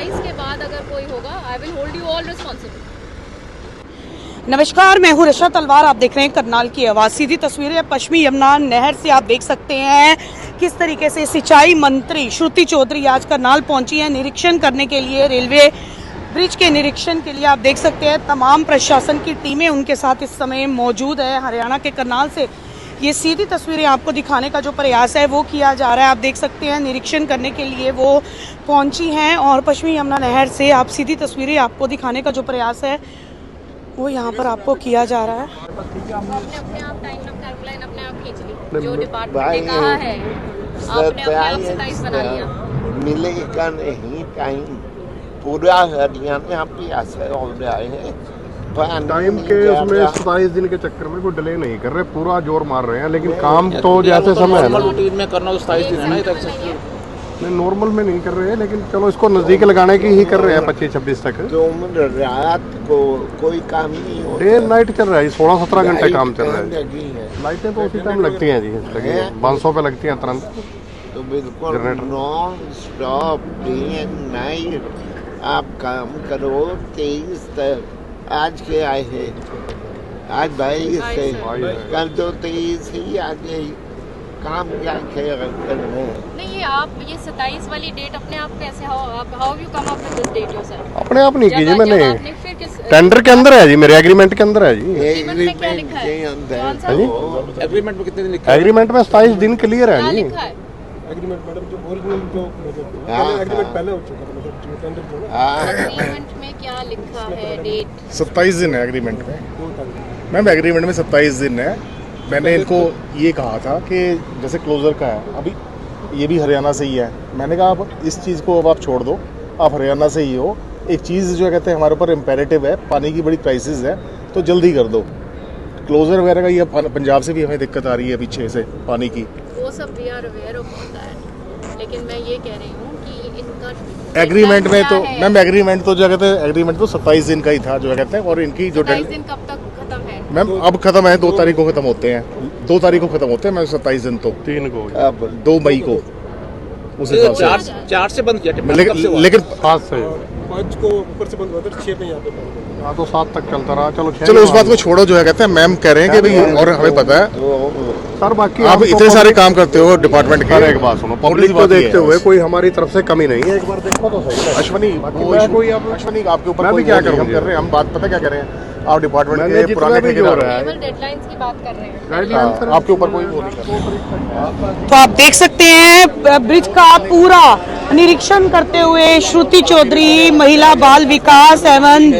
27 के बाद अगर कोई होगा, I will hold you all responsible. नमस्कार, मैं हूँ रशा तलवार। आप देख रहे हैं करनाल की आवाज़। सीधी तस्वीरें पश्चिमी यमुना नहर से आप देख सकते हैं किस तरीके से सिंचाई मंत्री श्रुति चौधरी आज करनाल पहुंची हैं निरीक्षण करने के लिए। रेलवे ब्रिज के निरीक्षण के लिए आप देख सकते हैं तमाम प्रशासन की टीमें उनके साथ इस समय मौजूद है। हरियाणा के करनाल से ये सीधी तस्वीरें आपको दिखाने का जो प्रयास है वो किया जा रहा है। आप देख सकते हैं निरीक्षण करने के लिए वो पहुंची हैं और पश्चिमी यमुना नहर से आप सीधी तस्वीरें आपको दिखाने का जो प्रयास है वो यहाँ पर आपको किया जा रहा है। आपने अपने आप टाइमलाइन अपने आप खींच ली, जो डिपार्टमेंट ने कहा है आपने अपने आप 27 बना लिया। मिलेगा नहीं टाइम, पूरा हरियाणा पे असर हो रहा है। टाइम के उसमें 27 दिन के चक्कर में कोई डिले नहीं कर रहे, पूरा जोर मार रहे हैं, लेकिन काम तो जैसे समय है ना रूटीन में करना 27 दिन है ना, नहीं नॉर्मल में नहीं कर रहे हैं, लेकिन चलो इसको नजदीक लगाने की ही कर रहे हैं 25-26 तक। रात को कोई काम नहीं हो, डे नाइट चल रहा है, 16-17 घंटे काम चल रहा है। लाइटें तो उसी टाइम लगती हैं जी, लगी 500 पे लगती हैं तुरंत। तो बिल्कुल non stop day and night आप काम करो। 23 तक आज के आए हैं, आज 22 है, कल तो 23 ही आ गई। काम क्या करना है? नहीं, ये आप ये 27 वाली डेट अपने आप कैसे how you come up with this date yourself? अपने आप नहीं कीजिए, मैंने आपने फिर किस टेंडर के अंदर है जी, मेरे एग्रीमेंट के अंदर है जी। एग्रीमेंट में क्या लिखा है? एग्रीमेंट में कितने दिन लिखा है? एग्रीमेंट में 27 दिन क्लियर है क्या जी। लिखा है? एग्रीमेंट मैडम जो ओरिजिनल जो एग्रीमेंट पहले हो चुका था, मतलब जो टेंडर जो ना एग्रीमेंट में क्या लिखा है डेट? 27 दिन है एग्रीमेंट में मैम, एग्रीमेंट में 27 दिन है। मैंने इनको ये कहा था कि जैसे क्लोजर का है, अभी ये भी हरियाणा से ही है, मैंने कहा आप इस चीज़ को अब आप छोड़ दो, आप हरियाणा से ही हो। एक चीज़ जो कहते हैं हमारे ऊपर इम्पेरेटिव है, पानी की बड़ी क्राइसिस है, तो जल्दी कर दो। क्लोजर वगैरह का ये पंजाब से भी हमें दिक्कत आ रही है पीछे से पानी की। वो सब we are aware of that, लेकिन मैं ये कह रही हूँ कि इनका एग्रीमेंट में तो मैम एग्रीमेंट तो जो कहते हैं एग्रीमेंट तो 27 दिन का ही था जो कहते हैं, और इनकी जो 27 दिन कब तक खत्म है? मैम अब खत्म है, 2 तारीख को खत्म होते हैं, 2 तारीख को खत्म होते हैं। मैं 27 दिन तो 3 को 2 मई को उस हिसाब से 4 से बंद किया, लेकिन 5 से 5 को ऊपर से बंद हुआ था, 6 पे यहाँ पे बंद हुआ। हाँ तो 7 तक चलता रहा। चलो उस बात को छोड़ो, जो है कहते हैं मैम कह रहे हैं कि भाई, और हमें पता है सर बाकी आप इतने सारे काम करते हो डिपार्टमेंट के। एक बात सुनो, पब्लिक को देखते हुए कोई हमारी तरफ से कमी नहीं है, एक बार देखो तो सही। अश्वनी अश्वनी आपके ऊपर मैं भी क्या करूं, हम कर रहे हैं, हम बात पता क्या कर रहे हैं, आप डिपार्टमेंट के पुराने हो रहा है केवल डेडलाइंस की बात कर रहे हैं। आपके ऊपर कोई वो नहीं कर रहा। तो आप देख सकते हैं ब्रिज का पूरा निरीक्षण करते हुए श्रुति चौधरी महिला बाल विकास एवं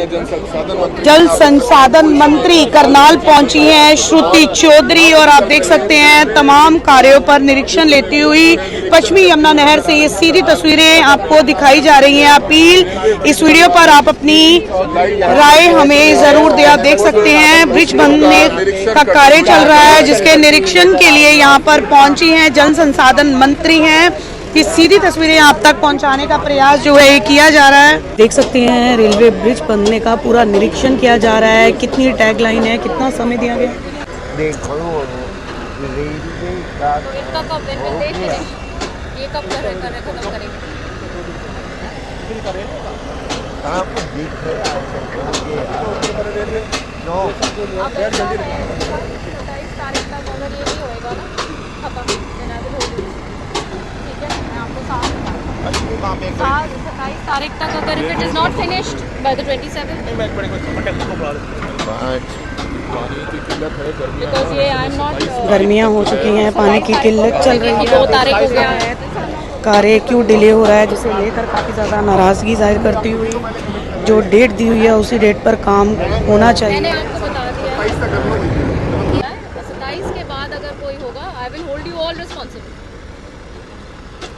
जल संसाधन मंत्री करनाल पहुंची हैं श्रुति चौधरी, और आप देख सकते हैं तमाम कार्यों पर निरीक्षण लेती हुई पश्चिमी यमुना नहर से ये सीधी तस्वीरें आपको दिखाई जा रही हैं। अपील इस वीडियो पर आप अपनी राय हमें जरूर दें। आप देख सकते हैं ब्रिज बनने का कार्य चल रहा है, जिसके निरीक्षण के लिए यहाँ पर पहुंची हैं जल संसाधन मंत्री हैं। ये सीधी तस्वीरें आप तक पहुंचाने का प्रयास जो है ये किया जा रहा है। देख सकते हैं रेलवे ब्रिज बनने का पूरा निरीक्षण किया जा रहा है। कितनी टैग लाइन है, कितना समय दिया गया? देखो रेलवे का तो इनका कब दिन दे फिनिश, ये कब खत्म करेंगे? काम दिख रहा है। नो अब 27 तारीख तक अगर ये नहीं होएगा ना खत्म, then I will hold you। ठीक है, मैं आपको साफ बता रही हूँ। 27 तारीख तक अगर it is not finished by the 27th, because ये आई एम नॉट गर्मियाँ हो चुकी हैं, पानी की किल्लत चल रही है, 2 तारीख हो गया है। कार्य क्यों डिले हो रहा है, जिसे लेकर काफ़ी ज़्यादा नाराज़गी जाहिर करती हुई जो डेट दी हुई है उसी डेट पर काम होना चाहिए। मैंने आपको बता दिया है 27 के बाद अगर कोई होगा, I will hold you all responsible.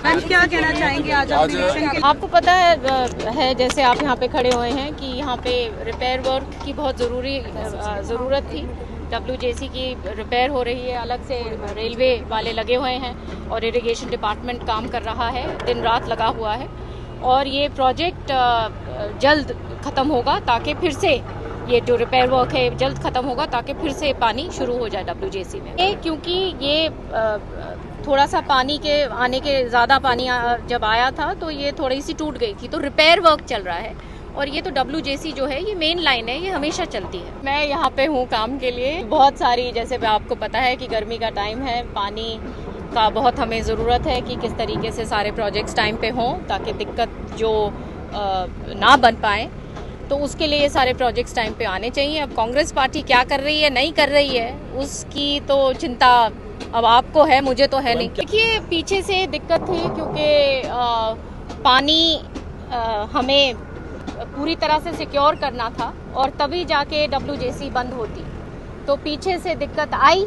Ma'am क्या कहना चाहेंगे आज आप निरीक्षण के? आपको पता है जैसे आप यहाँ पे खड़े हुए हैं कि यहाँ पे रिपेयर वर्क की बहुत ज़रूरत थी। WJC की रिपेयर हो रही है, अलग से रेलवे वाले लगे हुए हैं और इरिगेशन डिपार्टमेंट काम कर रहा है, दिन रात लगा हुआ है, और ये प्रोजेक्ट जल्द ख़त्म होगा ताकि फिर से ये जो रिपेयर वर्क है जल्द ख़त्म होगा ताकि फिर से पानी शुरू हो जाए WJC में। क्योंकि ये थोड़ा सा पानी के आने के ज़्यादा पानी जब आया था तो ये थोड़ी सी टूट गई थी, तो रिपेयर वर्क चल रहा है। और ये तो WJC जो है ये मेन लाइन है, ये हमेशा चलती है। मैं यहाँ पे हूँ काम के लिए। बहुत सारी, जैसे आपको पता है कि गर्मी का टाइम है, पानी का बहुत हमें ज़रूरत है कि किस तरीके से सारे प्रोजेक्ट्स टाइम पे हों ताकि दिक्कत जो ना बन पाए, तो उसके लिए ये सारे प्रोजेक्ट्स टाइम पे आने चाहिए। अब कांग्रेस पार्टी क्या कर रही है, नहीं कर रही है, उसकी तो चिंता अब आपको है, मुझे तो है नहीं। देखिए, पीछे से दिक्कत थी क्योंकि पानी हमें पूरी तरह से सिक्योर करना था और तभी जाके WJC बंद होती, तो पीछे से दिक्कत आई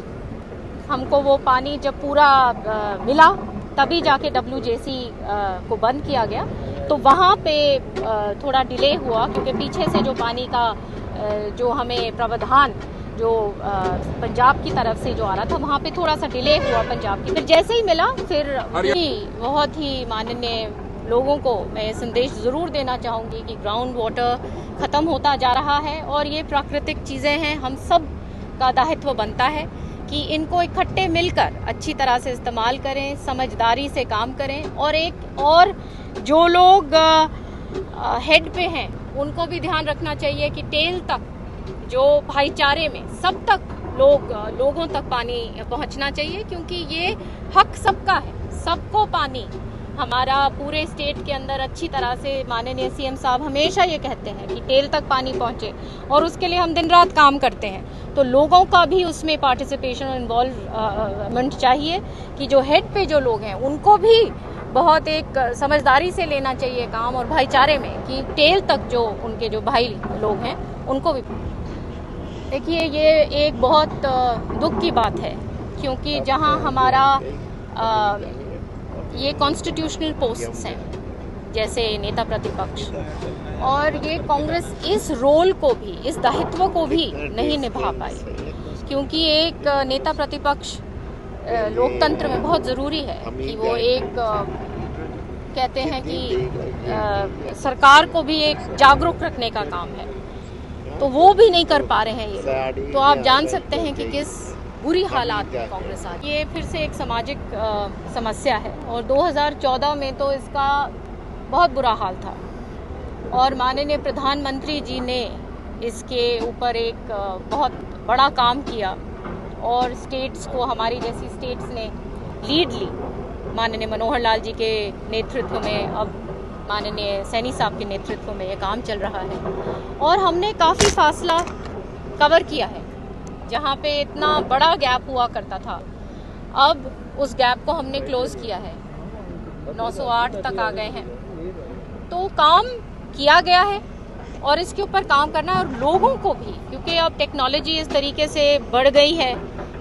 हमको। वो पानी जब पूरा मिला तभी जाके WJC को बंद किया गया, तो वहाँ पे थोड़ा डिले हुआ क्योंकि पीछे से जो पानी का जो हमें प्रावधान जो पंजाब की तरफ से जो आ रहा था, वहाँ पे थोड़ा सा डिले हुआ पंजाब की। फिर जैसे ही मिला, फिर बहुत ही माननीय लोगों को मैं ये संदेश ज़रूर देना चाहूँगी कि ग्राउंड वाटर ख़त्म होता जा रहा है और ये प्राकृतिक चीज़ें हैं, हम सब का दायित्व बनता है कि इनको इकट्ठे मिलकर अच्छी तरह से इस्तेमाल करें, समझदारी से काम करें। और जो लोग हेड पे हैं उनको भी ध्यान रखना चाहिए कि टेल तक, जो भाईचारे में सब तक लोगों तक पानी पहुंचना चाहिए, क्योंकि ये हक सबका है, सबको पानी। हमारा पूरे स्टेट के अंदर अच्छी तरह से माननीय CM साहब हमेशा ये कहते हैं कि टेल तक पानी पहुंचे और उसके लिए हम दिन रात काम करते हैं। तो लोगों का भी उसमें पार्टिसिपेशन और इन्वॉल्वमेंट चाहिए कि जो हेड पे जो लोग हैं उनको भी बहुत एक समझदारी से लेना चाहिए काम, और भाईचारे में कि टेल तक जो उनके जो भाई लोग हैं उनको भी। देखिए, ये एक बहुत दुख की बात है क्योंकि जहां हमारा ये कॉन्स्टिट्यूशनल पोस्ट्स हैं जैसे नेता प्रतिपक्ष, और ये कांग्रेस इस रोल को भी, इस दायित्व को भी नहीं निभा पाई, क्योंकि एक नेता प्रतिपक्ष लोकतंत्र में बहुत ज़रूरी है कि वो एक कहते हैं कि सरकार को भी एक जागरूक रखने का काम है, तो वो भी नहीं कर पा रहे हैं ये। तो आप जान सकते हैं कि किस बुरी हालात में कांग्रेस आ गई। ये फिर से एक सामाजिक समस्या है और 2014 में तो इसका बहुत बुरा हाल था और माननीय प्रधानमंत्री जी ने इसके ऊपर एक बहुत बड़ा काम किया और स्टेट्स को, हमारी जैसी स्टेट्स ने लीड ली माननीय मनोहर लाल जी के नेतृत्व में। अब माननीय सैनी साहब के नेतृत्व में ये काम चल रहा है और हमने काफ़ी फासला कवर किया है। जहाँ पे इतना बड़ा गैप हुआ करता था, अब उस गैप को हमने क्लोज किया है, 908 तक आ गए हैं। तो काम किया गया है और इसके ऊपर काम करना है, और लोगों को भी, क्योंकि अब टेक्नोलॉजी इस तरीके से बढ़ गई है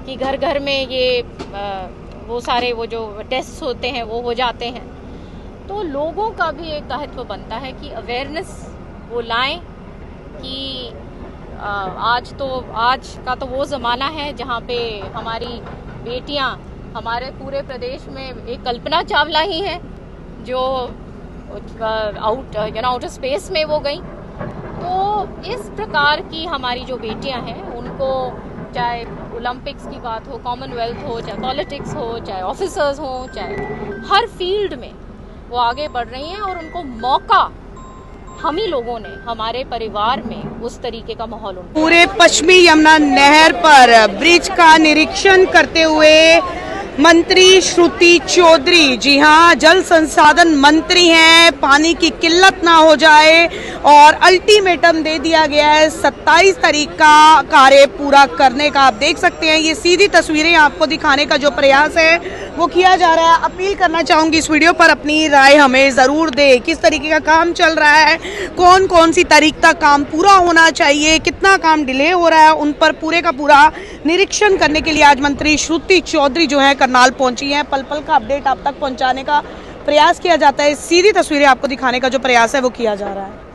कि घर घर में ये वो सारे वो जो टेस्ट होते हैं वो हो जाते हैं, तो लोगों का भी एक दायित्व बनता है कि अवेयरनेस वो लाएं कि आज का तो वो ज़माना है जहाँ पे हमारी बेटियाँ हमारे पूरे प्रदेश में, एक कल्पना चावला ही है जो आउटर स्पेस में वो गई। तो इस प्रकार की हमारी जो बेटियाँ हैं उनको, चाहे ओलंपिक्स की बात हो, कॉमनवेल्थ हो, चाहे पॉलिटिक्स हो, चाहे ऑफिसर्स हो, चाहे हर फील्ड में वो आगे बढ़ रही हैं और उनको मौका हम ही लोगों ने, हमारे परिवार में उस तरीके का माहौल। पूरे पश्चिमी यमुना नहर पर ब्रिज का निरीक्षण करते हुए मंत्री श्रुति चौधरी, जी हाँ, जल संसाधन मंत्री हैं, पानी की किल्लत ना हो जाए और अल्टीमेटम दे दिया गया है 27 तारीख का कार्य पूरा करने का। आप देख सकते हैं ये सीधी तस्वीरें आपको दिखाने का जो प्रयास है वो किया जा रहा है। अपील करना चाहूंगी इस वीडियो पर अपनी राय हमें जरूर दे, किस तरीके का काम चल रहा है, कौन कौन सी तारीख तक काम पूरा होना चाहिए, कितना काम डिले हो रहा है, उन पर पूरे का पूरा निरीक्षण करने के लिए आज मंत्री श्रुति चौधरी जो है करनाल पहुंची हैं। पल पल का अपडेट आप तक पहुंचाने का प्रयास किया जाता है, सीधी तस्वीरें आपको दिखाने का जो प्रयास है वो किया जा रहा है।